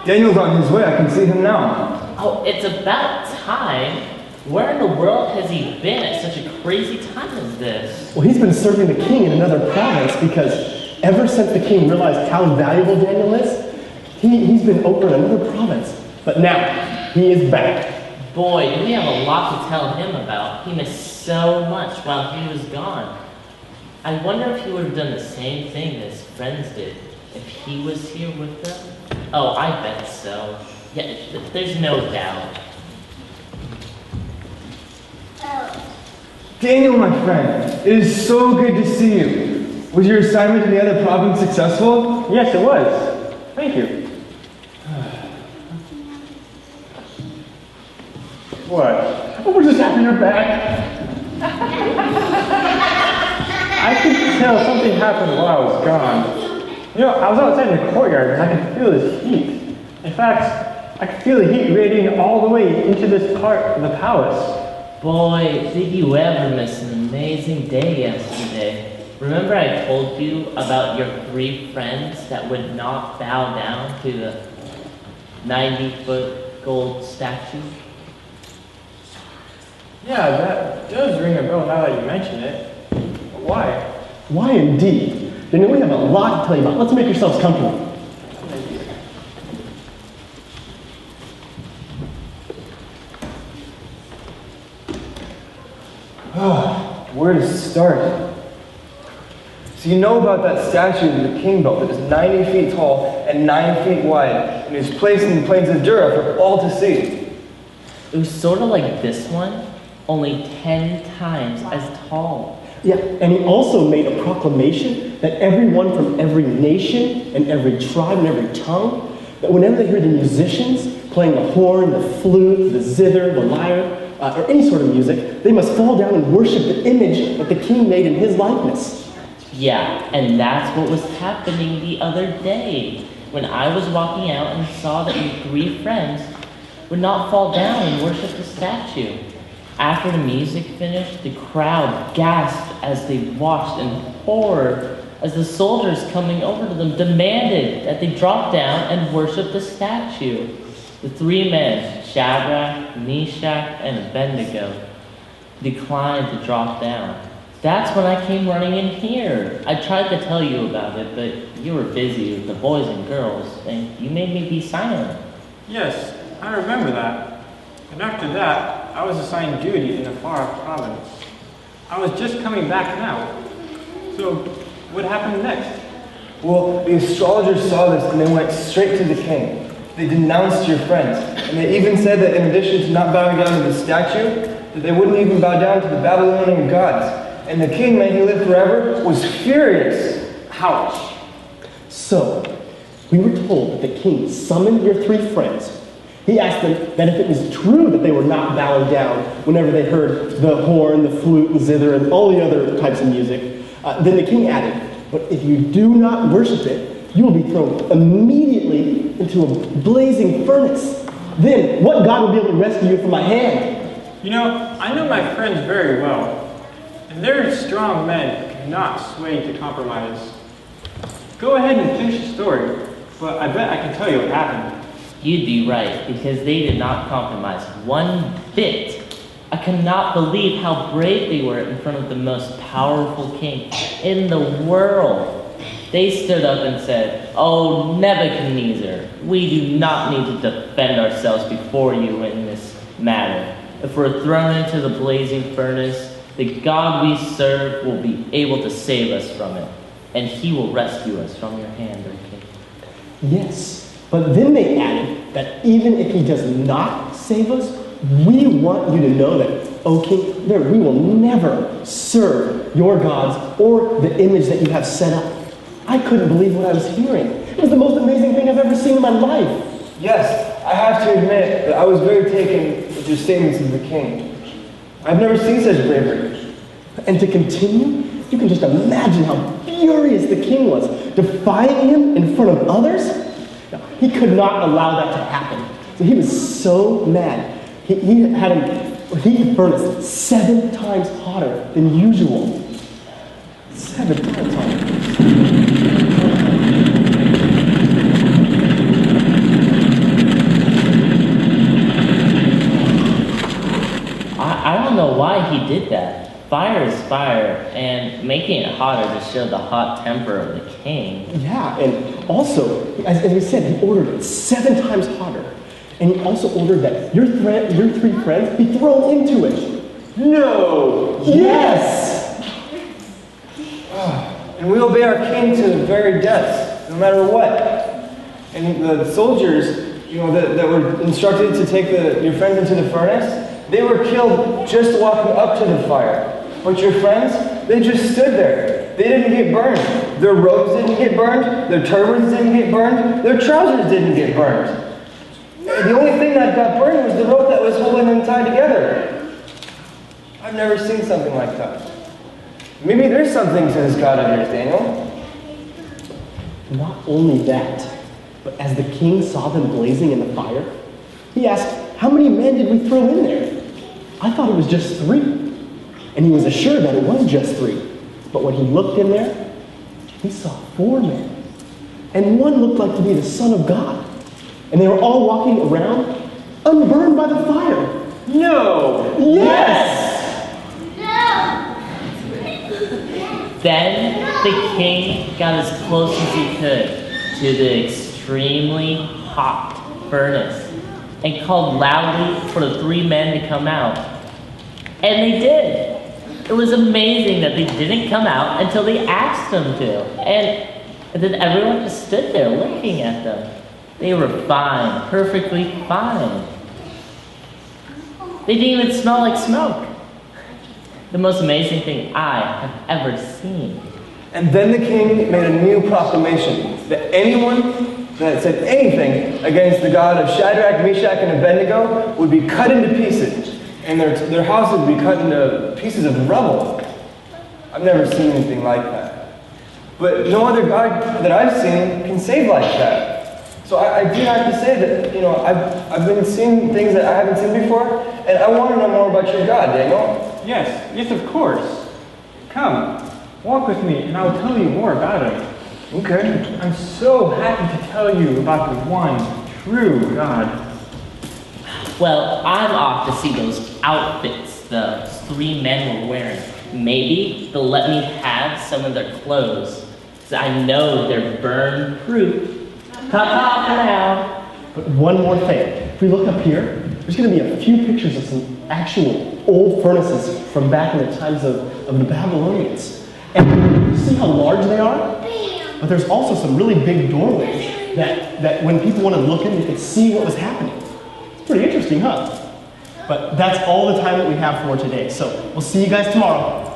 Daniel's on his way. I can see him now. Oh, it's about time. Where in the world has he been at such a crazy time as this? Well, he's been serving the king in another province because ever since the king realized how valuable Daniel is, he's been over in another province. But now, he is back. Boy, do we have a lot to tell him about. He missed so much while he was gone. I wonder if he would have done the same thing that his friends did if he was here with them. Oh, I bet so. Yeah, there's no doubt. Daniel, my friend, it is so good to see you. Was your assignment in the other province successful? Yes, it was. Thank you. What? Oh, we're just happy you're back. I could tell something happened while I was gone. You know, I was outside in the courtyard and I could feel this heat. In fact, I could feel the heat radiating all the way into this part of the palace. Boy, did you ever miss an amazing day yesterday. Remember I told you about your 3 friends that would not bow down to the 90-foot gold statue? Yeah, that does ring a bell now that you mention it. Why? Why indeed? Daniel, we have a lot to tell you about. Let's make yourselves comfortable. Where to start? So you know about that statue that the king built that is 90 feet tall and 9 feet wide and is placed in the plains of Dura for all to see. It was sort of like this one, only 10 times as tall. Yeah, and he also made a proclamation that everyone from every nation and every tribe and every tongue, that whenever they hear the musicians playing the horn, the flute, the zither, the lyre, or any sort of music, they must fall down and worship the image that the king made in his likeness. Yeah, and that's what was happening the other day, when I was walking out and saw that your 3 friends would not fall down and worship the statue. After the music finished, the crowd gasped as they watched in horror as the soldiers coming over to them demanded that they drop down and worship the statue. The 3 men, Shadrach, Meshach, and Abednego, declined to drop down. That's when I came running in here. I tried to tell you about it, but you were busy with the boys and girls, and you made me be silent. Yes, I remember that. And after that, I was assigned duty in a far-off province. I was just coming back now. So, what happened next? Well, the astrologers saw this and they went straight to the king. They denounced your friends, and they even said that in addition to not bowing down to the statue, that they wouldn't even bow down to the Babylonian gods. And the king, may he live forever, was furious. Ouch. So, we were told that the king summoned your 3 friends. He asked them that if it was true that they were not bowing down whenever they heard the horn, the flute, the zither, and all the other types of music, then the king added, but if you do not worship it, you will be thrown immediately into a blazing furnace. Then, what God will be able to rescue you from my hand? You know, I know my friends very well, and they're strong men who cannot sway to compromise. Go ahead and finish the story, but I bet I can tell you what happened. You'd be right, because they did not compromise one bit. I cannot believe how brave they were in front of the most powerful king in the world. They stood up and said, "Oh, Nebuchadnezzar, we do not need to defend ourselves before you in this matter. If we're thrown into the blazing furnace, the God we serve will be able to save us from it, and he will rescue us from your hand, O king." Yes, but then they added that even if he does not save us, we want you to know that, O king, that we will never serve your gods or the image that you have set up. I couldn't believe what I was hearing. It was the most amazing thing I've ever seen in my life. Yes, I have to admit that I was very taken with your statements of the king. I've never seen such bravery. And to continue, you can just imagine how furious the king was, defying him in front of others. Now, he could not allow that to happen. So he was so mad. He had him heat the furnace 7 times hotter than usual. 7 times hotter. he did that. Fire is fire, and making it hotter to show the hot temper of the king. Yeah, and also, as we said, he ordered it 7 times hotter. And he also ordered that your 3 friends be thrown into it. No! Yes! And we obey our king to the very death, no matter what. And the soldiers, that were instructed to take your friends into the furnace, they were killed just walking up to the fire. But your friends, they just stood there. They didn't get burned. Their robes didn't get burned. Their turbans didn't get burned. Their trousers didn't get burned. The only thing that got burned was the rope that was holding them tied together. I've never seen something like that. Maybe there's something to this God of yours, Daniel. Not only that, but as the king saw them blazing in the fire, he asked, how many men did we throw in there? I thought it was just 3. And he was assured that it was just 3. But when he looked in there, he saw 4 men. And one looked like to be the Son of God. And they were all walking around, unburned by the fire. No! Yes! Then the king got as close as he could to the extremely hot furnace and called loudly for the 3 men to come out. And they did. It was amazing that they didn't come out until they asked them to. And then everyone just stood there looking at them. They were fine, perfectly fine. They didn't even smell like smoke. The most amazing thing I have ever seen. And then the king made a new proclamation that anyone that said anything against the God of Shadrach, Meshach, and Abednego would be cut into pieces, and their house would be cut into pieces of rubble. I've never seen anything like that. But no other God that I've seen can save like that. So I do have to say that, I've been seeing things that I haven't seen before, and I want to know more about your God, Daniel. Yes, of course. Come, walk with me, and I will tell you more about him. Okay. I'm so happy to tell you about the one true God. Well, I'm off to see those outfits the 3 men were wearing. Maybe they'll let me have some of their clothes, because I know they're burn-proof. Ta-ta for now. But one more thing. If we look up here, there's going to be a few pictures of some actual old furnaces from back in the times of the Babylonians. And you see how large they are? But there's also some really big doorways that when people want to look in, they can see what was happening. It's pretty interesting, huh? But that's all the time that we have for today. So we'll see you guys tomorrow.